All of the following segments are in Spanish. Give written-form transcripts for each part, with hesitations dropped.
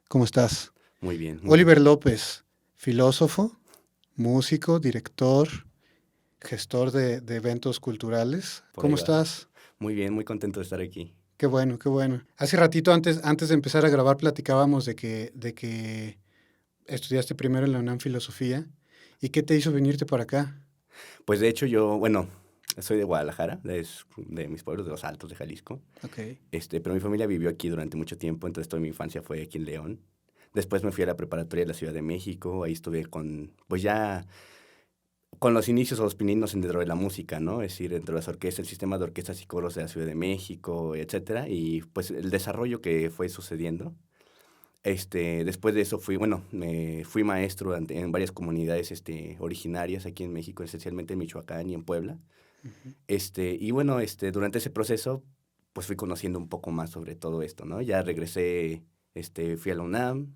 ¿Cómo estás? Muy bien, muy bien. Oliver López, filósofo, músico, director, gestor de eventos culturales. Por ¿Cómo ahí va. estás? Muy bien, muy contento de estar aquí. Qué bueno, qué bueno. Hace ratito antes de empezar a grabar platicábamos de que estudiaste primero en la UNAM Filosofía. ¿Y qué te hizo venirte para acá? Pues de hecho yo, bueno, soy de Guadalajara, es de mis pueblos, de Los Altos, de Jalisco. Ok. Pero mi familia vivió aquí durante mucho tiempo, entonces toda mi infancia fue aquí en León. Después me fui a la preparatoria de la Ciudad de México, ahí estuve pues ya con los inicios o los pininos dentro de la música, ¿no? Es decir, dentro de las orquestas, el sistema de orquestas y coros de la Ciudad de México, etcétera, y pues el desarrollo que fue sucediendo. Después de eso bueno, me fui maestro en varias comunidades, originarias aquí en México, esencialmente en Michoacán y en Puebla. Ujú. Y bueno, durante ese proceso, pues fui conociendo un poco más sobre todo esto, ¿no? Ya regresé, fui a la UNAM,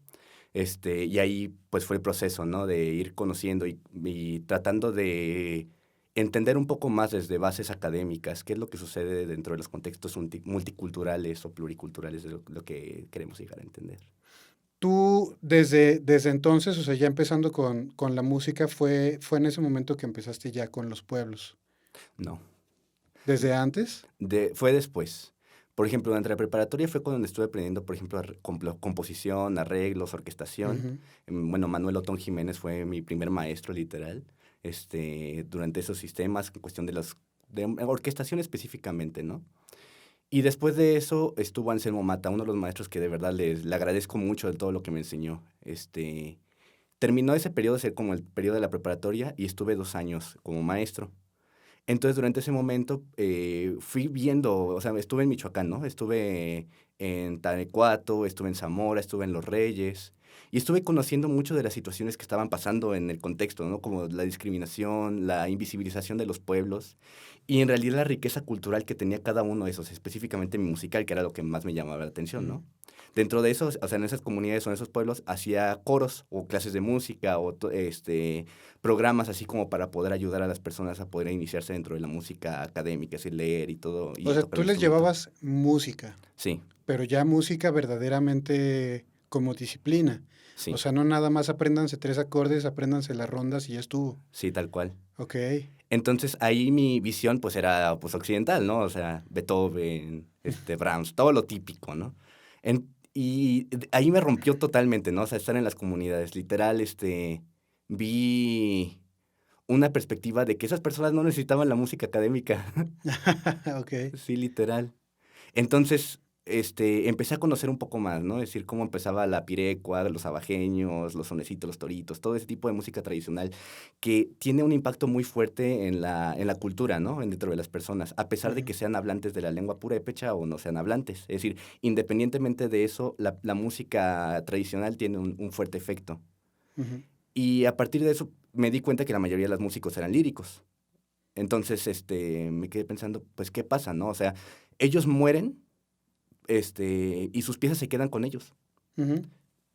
y ahí pues fue el proceso, ¿no? De ir conociendo y tratando de entender un poco más desde bases académicas, qué es lo que sucede dentro de los contextos multiculturales o pluriculturales de lo que queremos llegar a entender. Tú desde entonces, o sea, ya empezando con la música, fue en ese momento que empezaste ya con los pueblos. No. ¿Desde antes? Fue después. Por ejemplo, durante la preparatoria fue cuando estuve aprendiendo, por ejemplo, composición, arreglos, orquestación. Ujú. Bueno, Manuel Otón Jiménez fue mi primer maestro, literal, durante esos sistemas, en cuestión de orquestación específicamente, ¿no? Y después de eso estuvo Anselmo Mata, uno de los maestros que de verdad le agradezco mucho de todo lo que me enseñó. Terminó ese periodo de ser como el periodo de la preparatoria y estuve 2 años como maestro. Entonces, durante ese momento, fui viendo, o sea, estuve en Michoacán, ¿no? Estuve en Tanecuato, estuve en Zamora, estuve en Los Reyes, y estuve conociendo mucho de las situaciones que estaban pasando en el contexto, ¿no? Como la discriminación, la invisibilización de los pueblos, y en realidad la riqueza cultural que tenía cada uno de esos, específicamente mi musical, que era lo que más me llamaba la atención, Ujú. ¿no? Dentro de esos, o sea, en esas comunidades o en esos pueblos, hacía coros o clases de música o programas así como para poder ayudar a las personas a poder iniciarse dentro de la música académica, es decir, leer y todo, O y sea, tocar tú un les instrumento. llevabas música, Sí, pero ya música verdaderamente como disciplina. O sí, sea, no nada más apréndanse tres acordes, apréndanse las rondas y ya estuvo. sí, tal cual. Ok. Entonces ahí mi visión pues era pues occidental, ¿no? O sea, Beethoven, Brahms, todo lo típico, ¿no? Ahí me rompió totalmente, ¿no? O sea, estar en las comunidades, literal, vi una perspectiva de que esas personas no necesitaban la música académica. Ok. Sí, literal. Entonces, empecé a conocer un poco más, ¿no? Es decir, cómo empezaba la pirecua, los abajeños, los sonecitos, los toritos, todo ese tipo de música tradicional que tiene un impacto muy fuerte en la cultura, ¿no? Dentro de las personas, a pesar de Ujú, que sean hablantes de la lengua purépecha o no sean hablantes. Es decir, independientemente de eso, la música tradicional tiene un fuerte efecto. ujú. Y a partir de eso me di cuenta que la mayoría de los músicos eran líricos. Entonces, me quedé pensando, pues, ¿qué pasa, no? O sea, ellos mueren, y sus piezas se quedan con ellos. Ujú,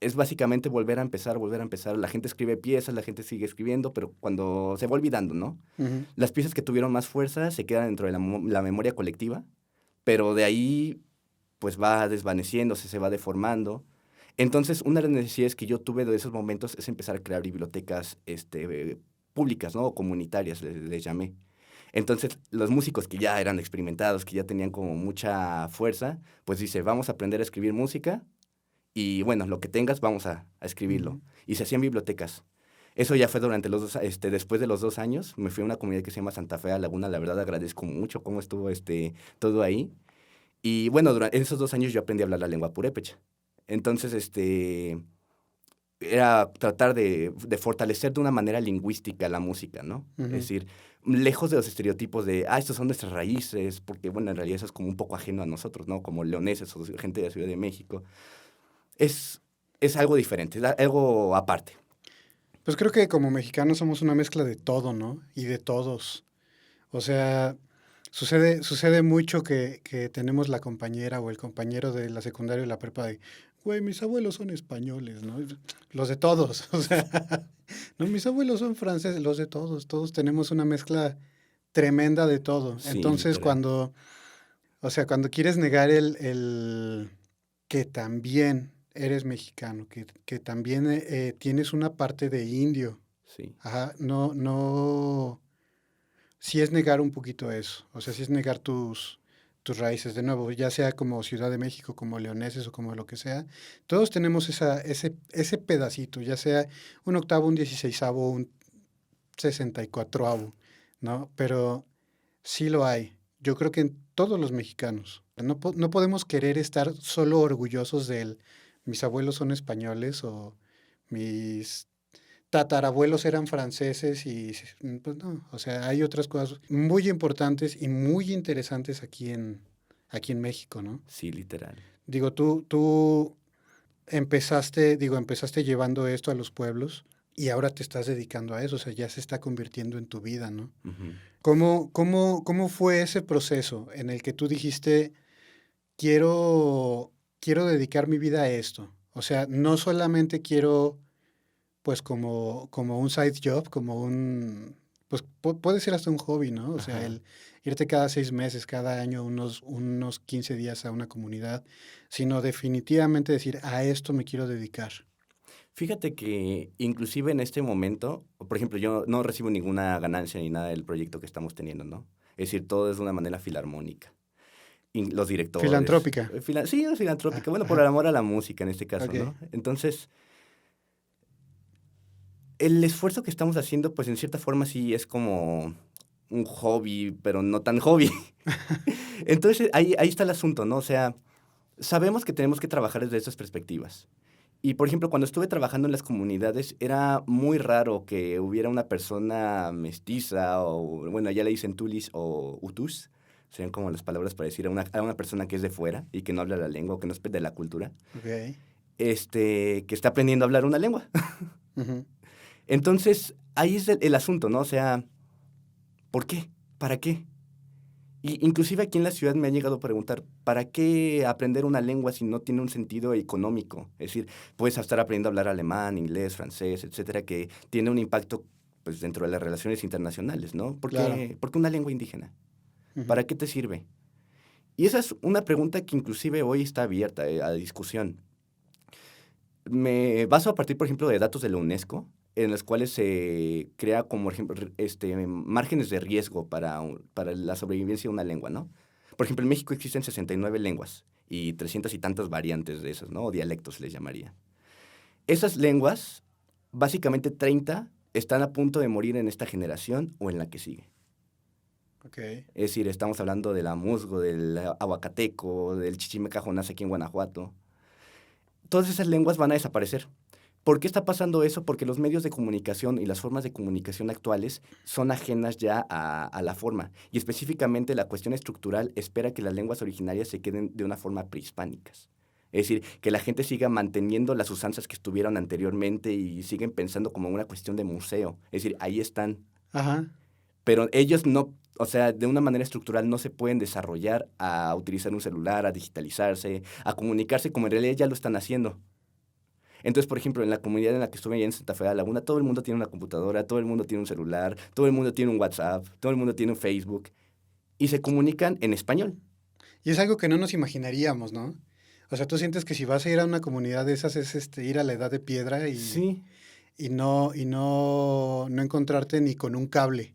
Es básicamente volver a empezar, volver a empezar. La gente escribe piezas, la gente sigue escribiendo, pero cuando se va olvidando, ¿no? ujú. Las piezas que tuvieron más fuerza se quedan dentro de la memoria colectiva, pero de ahí, pues, va desvaneciéndose, se va deformando. Entonces, una de las necesidades que yo tuve de esos momentos es empezar a crear bibliotecas, públicas, ¿no? O comunitarias, les llamé. Entonces, los músicos que ya eran experimentados, que ya tenían como mucha fuerza, pues dice, vamos a aprender a escribir música y bueno, lo que tengas, vamos a escribirlo. Ujú. Y se hacían bibliotecas. Eso ya fue durante después de los 2 años, me fui a una comunidad que se llama Santa Fe de Laguna, la verdad agradezco mucho cómo estuvo todo ahí. Y bueno, durante esos 2 años yo aprendí a hablar la lengua purépecha. Entonces, era tratar de fortalecer de una manera lingüística la música, ¿no? Es Ujú. decir, lejos de los estereotipos de, estos son nuestras raíces, porque, bueno, en realidad eso es como un poco ajeno a nosotros, ¿no? Como leoneses o gente de la Ciudad de México. Es, es algo diferente, es algo aparte. Pues creo que como mexicanos somos una mezcla de todo, ¿no? Y de todos. O sea, sucede mucho que tenemos la compañera o el compañero de la secundaria o la prepa de, güey, mis abuelos son españoles, ¿no? Los de todos, o sea, no, mis abuelos son franceses, los de todos, todos tenemos una mezcla tremenda de todo. Sí, Entonces, literal. o sea, cuando quieres negar el que también eres mexicano, que también tienes una parte de indio. Sí, Ajá, no, sí es negar un poquito eso, o sea, sí es negar tus raíces, de nuevo, ya sea como Ciudad de México, como leoneses o como lo que sea, todos tenemos ese pedacito, ya sea un octavo, un dieciseisavo, un 64avo, ¿no? Pero sí lo hay. Yo creo que en todos los mexicanos. No podemos querer estar solo orgullosos mis abuelos son españoles o mis tatarabuelos eran franceses y pues no, o sea, hay otras cosas muy importantes y muy interesantes aquí en México, ¿no? sí, literal. Digo, tú empezaste llevando esto a los pueblos y ahora te estás dedicando a eso, o sea, ya se está convirtiendo en tu vida, ¿no? Ujú. ¿Cómo fue ese proceso en el que tú dijiste, quiero dedicar mi vida a esto? O sea, no solamente quiero, pues, como un side job, pues puede ser hasta un hobby, ¿no? O sea, Ajá. el irte cada 6 meses, cada año, unos 15 días a una comunidad, sino definitivamente decir, a esto me quiero dedicar. Fíjate que inclusive en este momento, por ejemplo, yo no recibo ninguna ganancia ni nada del proyecto que estamos teniendo, ¿no? Es decir, todo es de una manera filarmónica. Y los directores, Filantrópica. sí, es Ah, filantrópica, bueno, por el ajá, amor a la música en este caso, ok. ¿no? Entonces, el esfuerzo que estamos haciendo, pues en cierta forma sí es como un hobby, pero no tan hobby. Entonces, ahí está el asunto, ¿no? O sea, sabemos que tenemos que trabajar desde esas perspectivas. Y, por ejemplo, cuando estuve trabajando en las comunidades, era muy raro que hubiera una persona mestiza o, bueno, allá le dicen tulis o utus, serían como las palabras para decir a una persona que es de fuera y que no habla la lengua o que no es de la cultura, Ok. que está aprendiendo a hablar una lengua. Ujú, Entonces, ahí es el asunto, ¿no? O sea, ¿por qué? ¿Para qué? Y inclusive aquí en la ciudad me han llegado a preguntar, ¿para qué aprender una lengua si no tiene un sentido económico? Es decir, puedes estar aprendiendo a hablar alemán, inglés, francés, etcétera, que tiene un impacto pues dentro de las relaciones internacionales, ¿no? claro. ¿Por qué una lengua indígena? Ujú, ¿Para qué te sirve? Y esa es una pregunta que inclusive hoy está abierta a discusión. Me baso a partir, por ejemplo, de datos de la UNESCO, en los cuales se crea como ejemplo, márgenes de riesgo para la sobrevivencia de una lengua, ¿no? Por ejemplo, en México existen 69 lenguas y 300 y tantas variantes de esas, ¿no? O dialectos se les llamaría. Esas lenguas, básicamente 30, están a punto de morir en esta generación o en la que sigue. ok. Es decir, estamos hablando del musgo, del ahuacateco, del chichimeca jonás aquí en Guanajuato. Todas esas lenguas van a desaparecer. ¿Por qué está pasando eso? Porque los medios de comunicación y las formas de comunicación actuales son ajenas ya a la forma. Y específicamente la cuestión estructural espera que las lenguas originarias se queden de una forma prehispánicas. Es decir, que la gente siga manteniendo las usanzas que estuvieron anteriormente y siguen pensando como una cuestión de museo. Es decir, ahí están. Ajá. Pero ellos no, o sea, de una manera estructural no se pueden desarrollar a utilizar un celular, a digitalizarse, a comunicarse como en realidad ya lo están haciendo. Entonces, por ejemplo, en la comunidad en la que estuve allá en Santa Fe de la Laguna, todo el mundo tiene una computadora, todo el mundo tiene un celular, todo el mundo tiene un WhatsApp, todo el mundo tiene un Facebook y se comunican en español. Y es algo que no nos imaginaríamos, ¿no? O sea, tú sientes que si vas a ir a una comunidad de esas es ir a la edad de piedra Sí, y no encontrarte ni con un cable.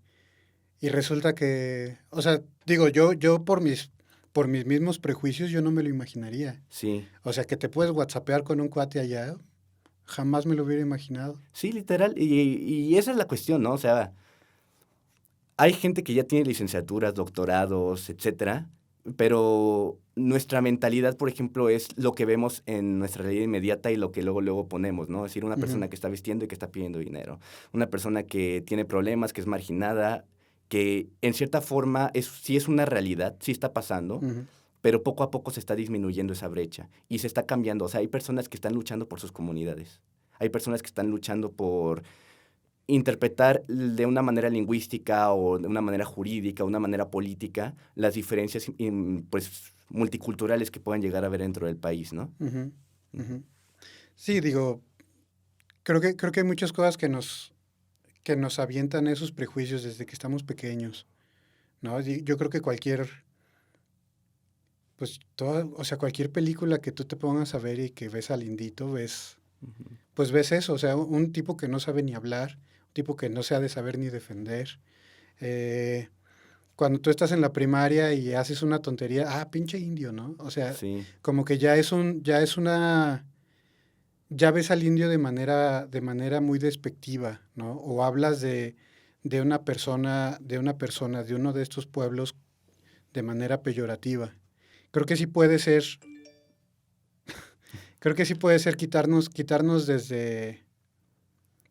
Y resulta que, o sea, digo, yo por mis mismos prejuicios, yo no me lo imaginaría. sí, O sea, que te puedes whatsappear con un cuate allá, jamás me lo hubiera imaginado. sí, literal. Y esa es la cuestión, ¿no? O sea, hay gente que ya tiene licenciaturas, doctorados, etcétera, pero nuestra mentalidad, por ejemplo, es lo que vemos en nuestra realidad inmediata y lo que luego ponemos, ¿no? Es decir, una Ujú, persona que está vistiendo y que está pidiendo dinero, una persona que tiene problemas, que es marginada, que en cierta forma sí es una realidad, sí está pasando, ujú. pero poco a poco se está disminuyendo esa brecha y se está cambiando. O sea, hay personas que están luchando por sus comunidades, hay personas que están luchando por interpretar de una manera lingüística o de una manera jurídica, una manera política, las diferencias pues, multiculturales que puedan llegar a haber dentro del país, ¿no? Ujú, Ujú. ujú. Sí, digo, creo que hay muchas cosas que nos avientan esos prejuicios desde que estamos pequeños, ¿no? Yo creo que pues, o sea, cualquier película que tú te pongas a ver y que ves al Indito, Ujú. pues ves eso, o sea, un tipo que no sabe ni hablar, un tipo que no se ha de saber ni defender. Eh, Cuando tú estás en la primaria y haces una tontería, pinche indio, ¿no? O sea, Sí, como que ya ves al indio de manera muy despectiva, ¿no? O hablas de uno de estos pueblos de manera peyorativa. Creo que sí puede ser, creo que sí puede ser quitarnos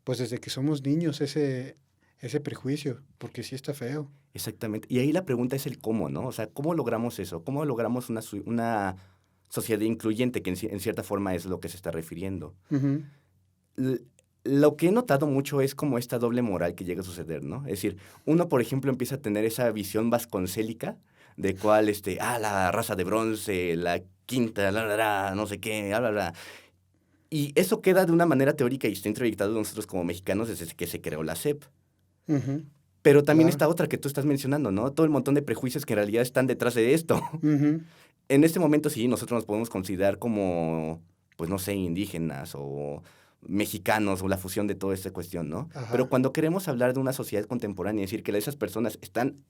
pues desde que somos niños ese prejuicio, porque sí está feo. exactamente. Y ahí la pregunta es el cómo, ¿no? O sea, ¿cómo logramos eso? ¿Cómo logramos una sociedad incluyente, que en cierta forma es lo que se está refiriendo? Ujú, L- Lo que he notado mucho es como esta doble moral que llega a suceder, ¿no? Es decir, uno, por ejemplo, empieza a tener esa visión vasconcélica de cuál, la raza de bronce, la quinta, no sé qué, bla, bla, bla. Y eso queda de una manera teórica y está introyectado nosotros como mexicanos desde que se creó la SEP. ujú, Pero también claro. está otra que tú estás mencionando, ¿no? Todo el montón de prejuicios que en realidad están detrás de esto. Ujú, En este momento sí, nosotros nos podemos considerar como, pues no sé, indígenas o mexicanos o la fusión de toda esta cuestión, ¿no? Pero ajá. cuando queremos hablar de una sociedad contemporánea y decir que esas personas están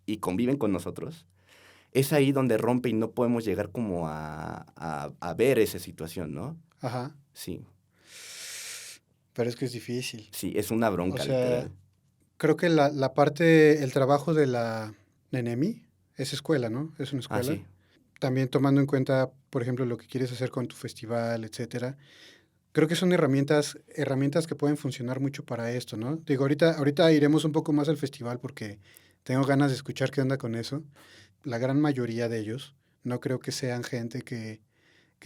y conviven con nosotros, es ahí donde rompe y no podemos llegar como a ver esa situación, ¿no? Ajá, Sí, pero es que es difícil. sí, es una O bronca, sea, literal. creo que el trabajo de la NENEMI es escuela, ¿no? Es una Ah, escuela. sí. También tomando en cuenta, por ejemplo, lo que quieres hacer con tu festival, etcétera. Creo que son herramientas que pueden funcionar mucho para esto, ¿no? Digo, ahorita iremos un poco más al festival porque tengo ganas de escuchar qué onda con eso. La gran mayoría de ellos no creo que sean gente que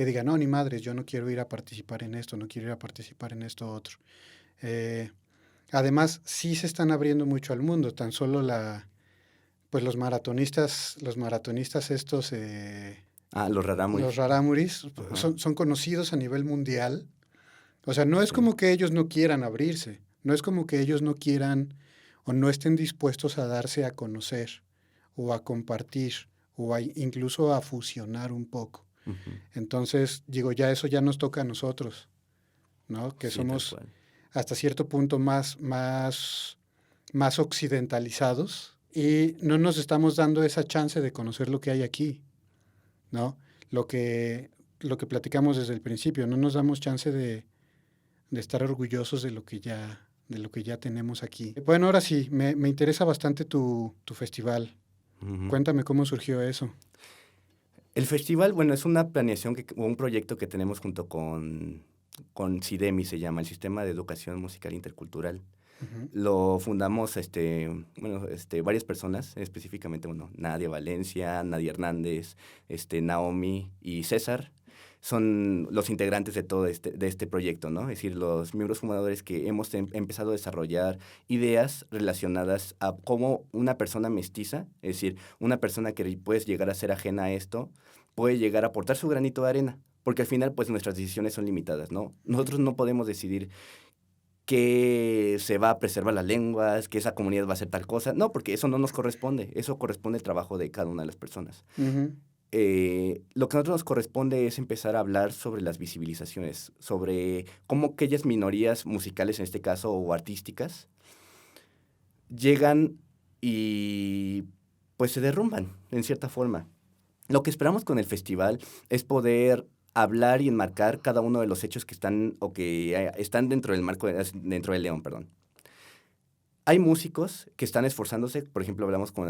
diga, no, ni madres, yo no quiero ir a participar en esto, no quiero ir a participar en esto otro. Eh, Además, sí se están abriendo mucho al mundo, tan solo pues los maratonistas estos, Ah, los los rarámuris. rarámuris, Ajá, son conocidos a nivel mundial. O sea, no es sí. como que ellos no quieran abrirse, no es como que ellos no quieran o no estén dispuestos a darse a conocer o a compartir o incluso a fusionar un poco. Ujú. Entonces, digo, ya eso ya nos toca a nosotros, ¿no? Que Sí, tal somos cual. hasta cierto punto más occidentalizados y no nos estamos dando esa chance de conocer lo que hay aquí, ¿no? Lo que, lo que platicamos desde el principio, no nos damos chance de estar orgullosos de lo que ya tenemos aquí. Bueno, ahora sí, me interesa bastante tu festival. Ujú. Cuéntame cómo surgió eso. El festival, bueno, es una planeación o un proyecto que tenemos junto con CIDEMI, se llama, el Sistema de Educación Musical Intercultural. Ujú, Lo fundamos, varias personas, específicamente, bueno, Nadia Valencia, Nadia Hernández, Naomi y César. Son los integrantes de este proyecto, ¿no? Es decir, los miembros fundadores que hemos empezado a desarrollar ideas relacionadas a cómo una persona mestiza, es decir, una persona que puede llegar a ser ajena a esto, puede llegar a aportar su granito de arena, porque al final, pues, nuestras decisiones son limitadas, ¿no? ujú, Nosotros no podemos decidir que se va a preservar las lenguas, que esa comunidad va a hacer tal cosa. No, porque eso no nos corresponde. Eso corresponde al trabajo de cada una de las personas. ujú, Lo que a nosotros nos corresponde es empezar a hablar sobre las visibilizaciones, sobre cómo aquellas minorías musicales, en este caso, o artísticas, llegan y pues se derrumban, en cierta forma. Lo que esperamos con el festival es poder hablar y enmarcar cada uno de los hechos que están o que están dentro del marco, dentro del León, perdón. Hay músicos que están esforzándose, por ejemplo, hablamos con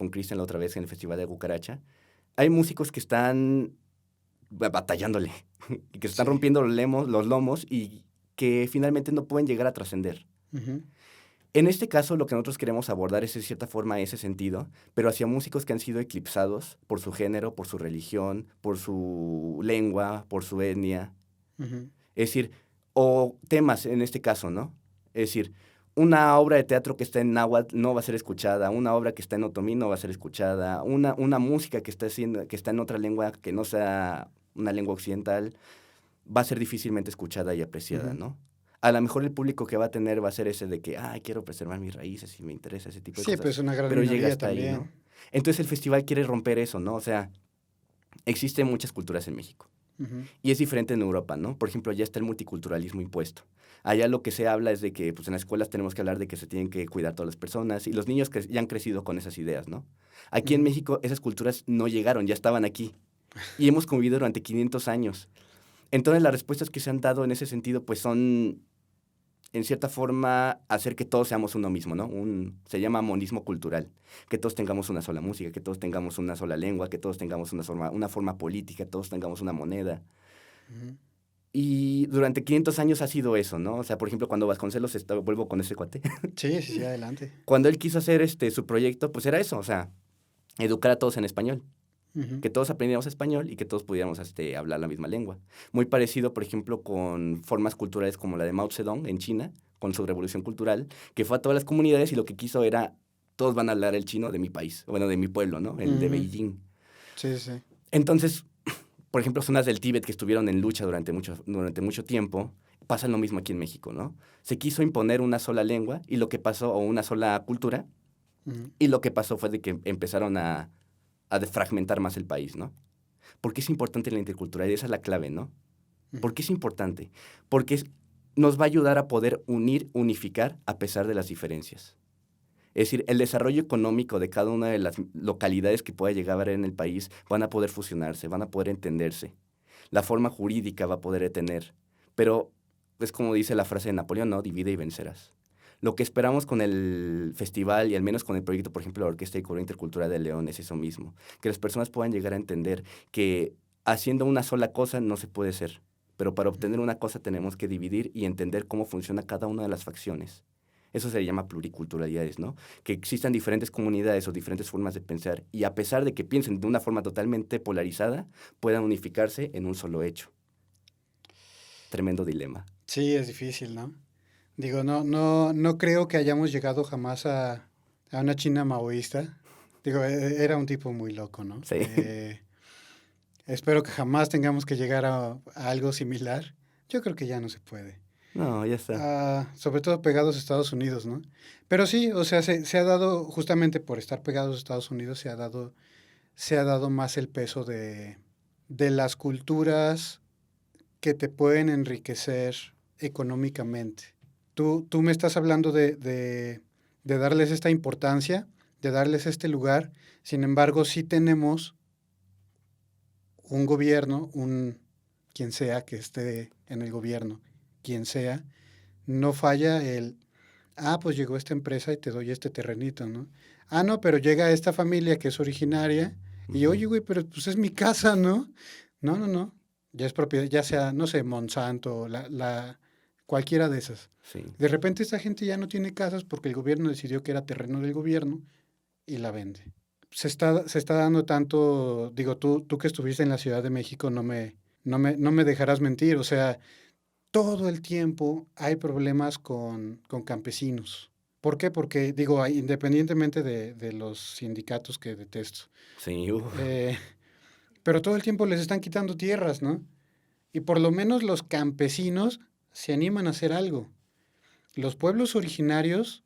Cristian la otra vez en el Festival de Cucaracha. Hay músicos que están batallándole y que se están sí, rompiendo los lomos y que finalmente no pueden llegar a trascender. ujú, En este caso, lo que nosotros queremos abordar es, de cierta forma, ese sentido, pero hacia músicos que han sido eclipsados por su género, por su religión, por su lengua, por su etnia. ujú, Es decir, o temas en este caso, ¿no? Es decir, una obra de teatro que está en náhuatl no va a ser escuchada, una obra que está en otomí no va a ser escuchada, una música que está en otra lengua que no sea una lengua occidental va a ser difícilmente escuchada y apreciada, ujú. ¿no? A lo mejor el público que va a tener va a ser ese de que, quiero preservar mis raíces y me interesa ese tipo de Sí, cosas, pues una gran pero llega minoría hasta ahí, ¿no? también. Entonces el festival quiere romper eso, ¿no? O sea, existen muchas culturas en México. Ujú, Y es diferente en Europa, ¿no? Por ejemplo, allá está el multiculturalismo impuesto. Allá lo que se habla es de que pues, en las escuelas tenemos que hablar de que se tienen que cuidar todas las personas y los niños que ya han crecido con esas ideas, ¿no? Aquí en ujú. México esas culturas no llegaron, ya estaban aquí y hemos convivido durante 500 años. Entonces las respuestas que se han dado en ese sentido pues son, en cierta forma, hacer que todos seamos uno mismo, ¿no? Se llama monismo cultural, que todos tengamos una sola música, que todos tengamos una sola lengua, que todos tengamos una forma política, todos tengamos una moneda. Ujú. Y durante 500 años ha sido eso, ¿no? O sea, por ejemplo, cuando Vasconcelos, vuelvo con ese cuate, Sí, sí, sí, adelante. cuando él quiso hacer su proyecto, pues era eso, o sea, educar a todos en español, Ujú, que todos aprendiéramos español y que todos pudiéramos hablar la misma lengua. Muy parecido, por ejemplo, con formas culturales como la de Mao Zedong en China, con su revolución cultural, que fue a todas las comunidades y lo que quiso era, todos van a hablar el chino de mi país, bueno, de mi pueblo, ¿no? El de ujú. Beijing. Sí, sí, sí. Entonces, por ejemplo, zonas del Tíbet que estuvieron en lucha durante mucho tiempo, pasa lo mismo aquí en México, ¿no? Se quiso imponer una sola lengua y lo que pasó, o una sola cultura, Ujú, y lo que pasó fue de que empezaron a fragmentar más el país, ¿no? ¿Por qué es importante la interculturalidad? Esa es la clave, ¿no? ¿Por ujú. qué es importante? Porque nos va a ayudar a poder unificar a pesar de las diferencias. Es decir, el desarrollo económico de cada una de las localidades que pueda llegar a haber en el país van a poder fusionarse, van a poder entenderse. La forma jurídica va a poder tener. Pero es como dice la frase de Napoleón, ¿no? Divide y vencerás. Lo que esperamos con el festival y al menos con el proyecto, por ejemplo, la Orquesta y Coro Intercultural de León es eso mismo. Que las personas puedan llegar a entender que haciendo una sola cosa no se puede ser. Pero para obtener una cosa tenemos que dividir y entender cómo funciona cada una de las facciones. Eso se llama pluriculturalidades, ¿no? Que existan diferentes comunidades o diferentes formas de pensar y a pesar de que piensen de una forma totalmente polarizada, puedan unificarse en un solo hecho. Tremendo dilema. Sí, es difícil, ¿no? Digo, no creo que hayamos llegado jamás a una China maoísta. Digo, era un tipo muy loco, ¿no? Sí. Espero que jamás tengamos que llegar a algo similar. Yo creo que ya no se puede. No, ya está. Sobre todo pegados a Estados Unidos, ¿no? Pero sí, o sea, se ha dado, justamente por estar pegados a Estados Unidos, se ha dado más el peso de las culturas que te pueden enriquecer económicamente. Tú me estás hablando de darles esta importancia, de darles este lugar. Sin embargo, sí tenemos un gobierno, quien sea que esté en el gobierno, quien sea, no falla pues llegó esta empresa y te doy este terrenito, ¿no? No, pero llega esta familia que es originaria y Ujú. oye, güey, pero pues es mi casa, ¿no? No. Ya es propiedad, ya sea, no sé, Monsanto, cualquiera de esas. Sí. De repente esta gente ya no tiene casas porque el gobierno decidió que era terreno del gobierno y la vende. Se está dando tanto, digo, tú que estuviste en la Ciudad de México, no me dejarás mentir, o sea, todo el tiempo hay problemas con campesinos. ¿Por qué? Porque, digo, independientemente de los sindicatos que detesto, Sí. eh, pero todo el tiempo les están quitando tierras, ¿no? Y por lo menos los campesinos se animan a hacer algo. Los pueblos originarios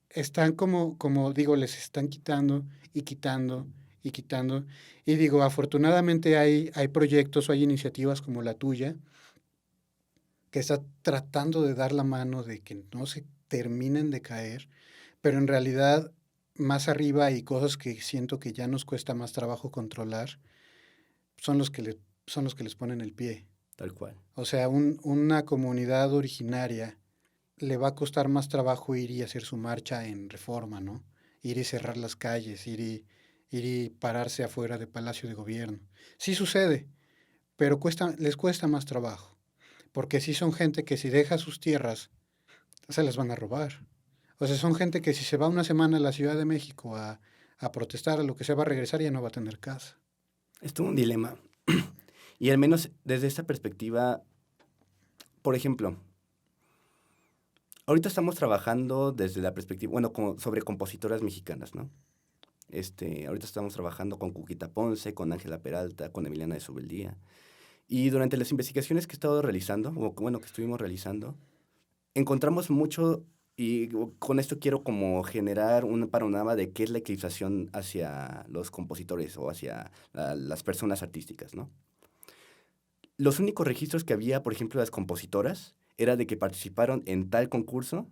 están como digo, les están quitando y quitando y quitando. Y digo, afortunadamente hay proyectos o hay iniciativas como la tuya que está tratando de dar la mano de que no se terminen de caer, pero en realidad más arriba hay cosas que siento que ya nos cuesta más trabajo controlar, son los que, son los que les ponen el pie. Tal cual. O sea, una comunidad originaria le va a costar más trabajo ir y hacer su marcha en Reforma, ¿no? Ir y cerrar las calles, ir y pararse afuera de Palacio de Gobierno. Sí sucede, pero les cuesta más trabajo. Porque sí son gente que si deja sus tierras, se las van a robar. O sea, son gente que si se va una semana a la Ciudad de México a protestar, a lo que se va a regresar, ya no va a tener casa. Es todo un dilema. Y al menos desde esta perspectiva, por ejemplo, ahorita estamos trabajando desde la perspectiva, bueno, sobre compositoras mexicanas, ¿no? Ahorita estamos trabajando con Cuquita Ponce, con Ángela Peralta, con Emiliana de Subeldía. Y durante las investigaciones que he estado realizando, o bueno, que estuvimos realizando, encontramos mucho Y con esto quiero como generar un panorama de qué es la eclipsación hacia los compositores o hacia las personas artísticas, ¿no? Los únicos registros que había, por ejemplo, de las compositoras, era de que participaron en tal concurso,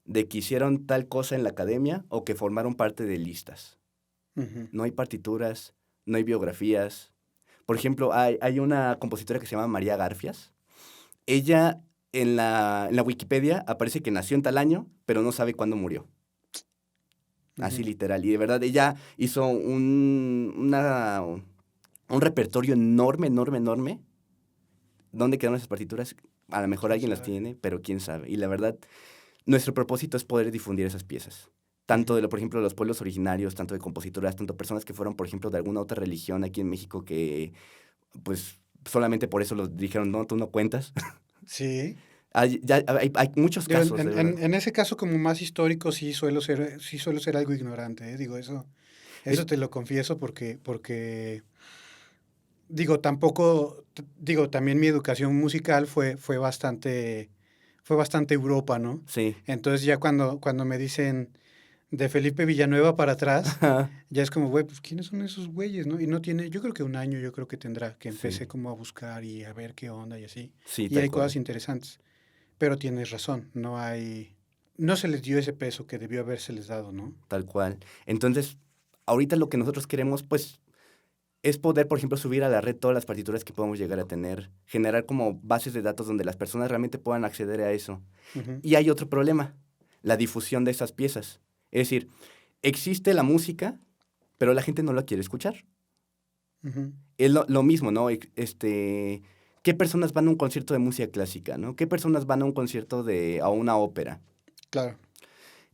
de que hicieron tal cosa en la academia o que formaron parte de listas. Ujú. No hay partituras, no hay biografías. Por ejemplo, hay una compositora que se llama María Garfias. Ella en la Wikipedia aparece que nació en tal año, pero no sabe cuándo murió. Así Ujú. literal. Y de verdad, ella hizo un repertorio enorme, enorme, enorme. ¿Dónde quedaron esas partituras? A lo mejor ¿Quién alguien las sabe? tiene, pero quién sabe. Y la verdad, nuestro propósito es poder difundir esas piezas. Tanto Ujú. de, por ejemplo, de los pueblos originarios, tanto de compositoras, tanto personas que fueron, por ejemplo, de alguna otra religión aquí en México que, pues, solamente por eso los dijeron, no, tú no cuentas. Sí. Hay muchos Digo, casos, de verdad. en ese caso como más histórico sí suelo ser algo ignorante, ¿eh? Digo, eso Es, te lo confieso porque digo, tampoco, digo, también mi educación musical fue bastante Europa, ¿no? sí. Entonces ya cuando me dicen de Felipe Villanueva para atrás, ya es como, güey, pues ¿quiénes son esos güeyes, no? Y no tiene, yo creo que un año, yo creo que tendrá, que Sí, empecé como a buscar y a ver qué onda y así. sí, Y tal hay cosas cual. interesantes, pero tienes razón, no se les dio ese peso que debió habérseles dado, ¿no? Tal cual. Entonces, ahorita lo que nosotros queremos, pues, es poder, por ejemplo, subir a la red todas las partituras que podamos llegar a tener, generar como bases de datos donde las personas realmente puedan acceder a eso. Ujú. Y hay otro problema, la difusión de esas piezas. Es decir, existe la música, pero la gente no la quiere escuchar. Ujú. Es lo mismo, ¿no? ¿Qué personas van a un concierto de música clásica, ¿no? ¿Qué personas van a un concierto a una ópera? Claro,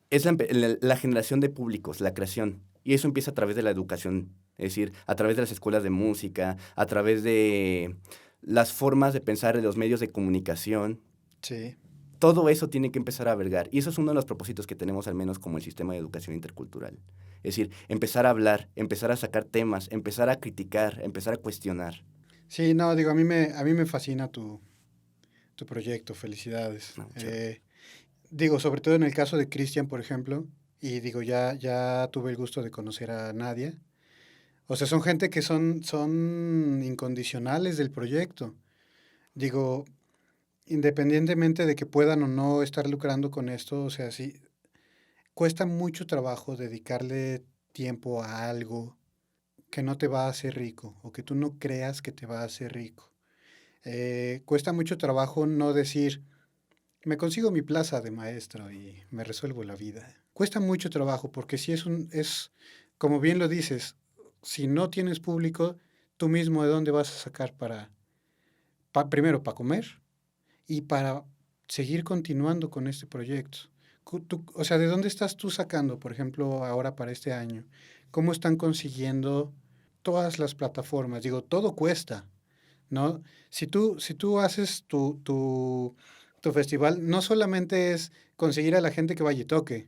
Es la generación de públicos, la creación. Y eso empieza a través de la educación, es decir, a través de las escuelas de música, a través de las formas de pensar de los medios de comunicación. sí. Todo eso tiene que empezar a albergar. Y eso es uno de los propósitos que tenemos, al menos como el sistema de educación intercultural. Es decir, empezar a hablar, empezar a sacar temas, empezar a criticar, empezar a cuestionar. Sí, no, digo, a mí me fascina tu proyecto, felicidades. No, muchas gracias. Digo, sobre todo en el caso de Cristian, por ejemplo, y digo, ya tuve el gusto de conocer a Nadia. O sea, son gente que son incondicionales del proyecto. Digo, independientemente de que puedan o no estar lucrando con esto, o sea, sí, cuesta mucho trabajo dedicarle tiempo a algo que no te va a hacer rico o que tú no creas que te va a hacer rico. Cuesta mucho trabajo no decir, me consigo mi plaza de maestro y me resuelvo la vida. Cuesta mucho trabajo porque si como bien lo dices, si no tienes público, tú mismo de dónde vas a sacar primero para comer y para seguir continuando con este proyecto. O sea, ¿de dónde estás tú sacando, por ejemplo, ahora para este año? ¿Cómo están consiguiendo todas las plataformas? Digo, todo cuesta, ¿no? Si tú haces tu festival, no solamente es conseguir a la gente que vaya y toque,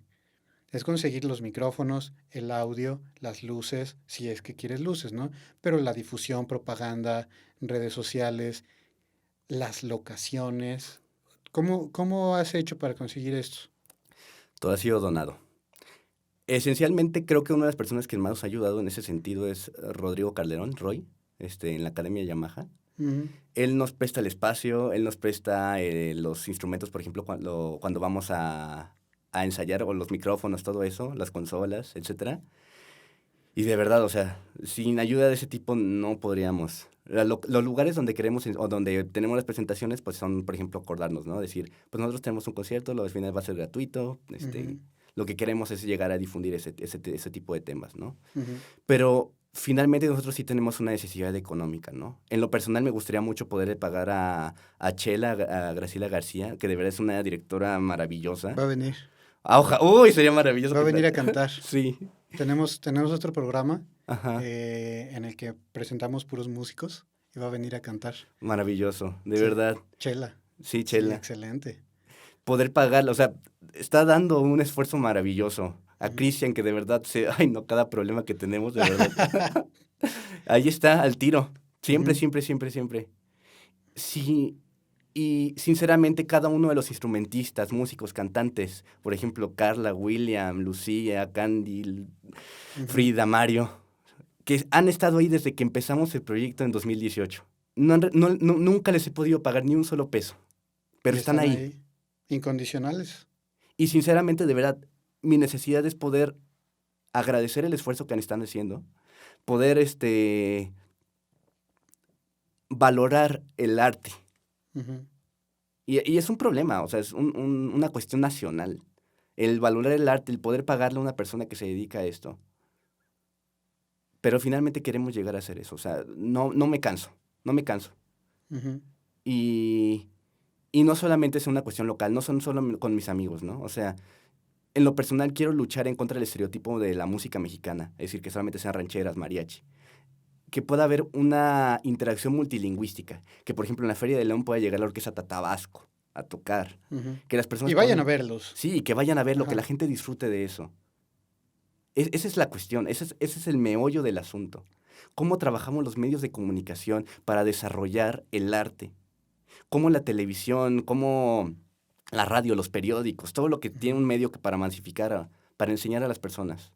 es conseguir los micrófonos, el audio, las luces, si es que quieres luces, ¿no? Pero la difusión, propaganda, redes sociales, las locaciones. ¿Cómo has hecho para conseguir esto? Todo ha sido donado. Esencialmente, creo que una de las personas que más nos ha ayudado en ese sentido es Rodrigo Calderón, Roy, en la Academia Yamaha. Ujú. Él nos presta el espacio, él nos presta los instrumentos, por ejemplo, cuando vamos a ensayar, o los micrófonos, todo eso, las consolas, etcétera. Y de verdad, o sea, sin ayuda de ese tipo no podríamos. Los lugares donde queremos o donde tenemos las presentaciones, pues son, por ejemplo, acordarnos, ¿no? Decir, pues nosotros tenemos un concierto, lo del final va a ser gratuito, Ujú. lo que queremos es llegar a difundir ese tipo de temas, ¿no? Ujú. Pero finalmente nosotros sí tenemos una necesidad económica, ¿no? En lo personal me gustaría mucho poder pagar a Chela, a Graciela García, que de verdad es una directora maravillosa. Va a venir. Uy, sería maravilloso Va a que... venir a cantar. Sí, Tenemos otro programa ajá, en el que presentamos puros músicos y va a venir a cantar. maravilloso, de Sí, verdad. Chela. Sí, Sí, Chela. excelente. Poder pagarla, o sea, está dando un esfuerzo maravilloso. A Ujú. Cristian, que de verdad ay no, cada problema que tenemos, de verdad. Ahí está, al tiro. Siempre, Ujú. siempre, siempre, siempre. Sí. Y sinceramente cada uno de los instrumentistas, músicos, cantantes, por ejemplo, Carla, William, Lucía, Candy, Ujú. Frida, Mario, que han estado ahí desde que empezamos el proyecto en 2018. No han nunca les he podido pagar ni un solo peso, pero Y están están ahí. ahí, incondicionales. Y sinceramente, de verdad, mi necesidad es poder agradecer el esfuerzo que están haciendo, poder valorar el arte. Ujú. Y es un problema, o sea, es una cuestión nacional. El valorar el arte, el poder pagarle a una persona que se dedica a esto. Pero finalmente queremos llegar a hacer eso. O sea, no me canso, no me canso. Ujú. Y, y no solamente es una cuestión local, no son solo con mis amigos, ¿no? O sea, en lo personal quiero luchar en contra del estereotipo de la música mexicana. Es decir, que solamente sean rancheras, mariachi. Que pueda haber una interacción multilingüística. Que, por ejemplo, en la Feria de León pueda llegar la orquesta Tatabasco a tocar. Ujú. Que las personas Y vayan a puedan... verlos. Sí, que vayan a verlo, que la Ajá. gente disfrute de eso. Esa es la cuestión, ese es el meollo del asunto. ¿Cómo trabajamos los medios de comunicación para desarrollar el arte? ¿Cómo la televisión, cómo la radio, los periódicos, todo lo que tiene Ujú. un medio para masificar, para enseñar a las personas?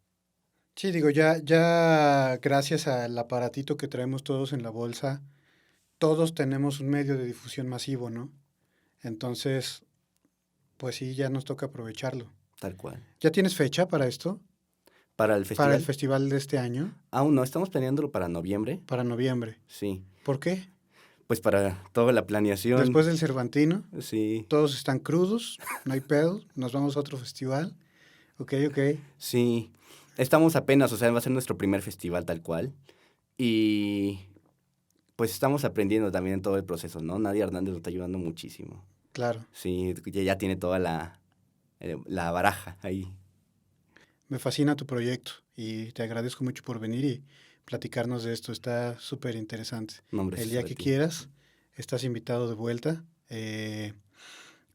Sí, digo, ya gracias al aparatito que traemos todos en la bolsa, todos tenemos un medio de difusión masivo, ¿no? Entonces, pues sí, ya nos toca aprovecharlo. Tal cual. ¿Ya tienes fecha para esto? ¿Para el Para el festival? festival de este año, Aún no, estamos planeándolo para noviembre. para noviembre. Sí, ¿Por qué? pues para toda la Después planeación. del Cervantino, Sí, todos están crudos, no hay pedo, nos vamos a otro festival. Ok, ok. sí. Estamos apenas, o sea, va a ser nuestro primer festival tal cual. Y pues estamos aprendiendo también en todo el proceso, ¿no? Nadia Hernández nos está ayudando muchísimo. Claro, Sí, ya tiene toda la baraja ahí. me fascina tu proyecto y te agradezco mucho por venir y platicarnos de esto. Está súper interesante. No, hombre, El eso es día de que ti. quieras, estás invitado de vuelta.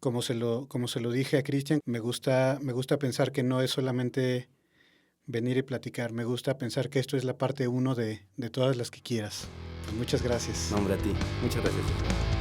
Como se lo dije a Cristian, me gusta pensar que no es solamente venir y platicar. Me gusta pensar que esto es la parte uno de todas las que quieras. Pues muchas gracias. No, hombre, a ti. Muchas gracias.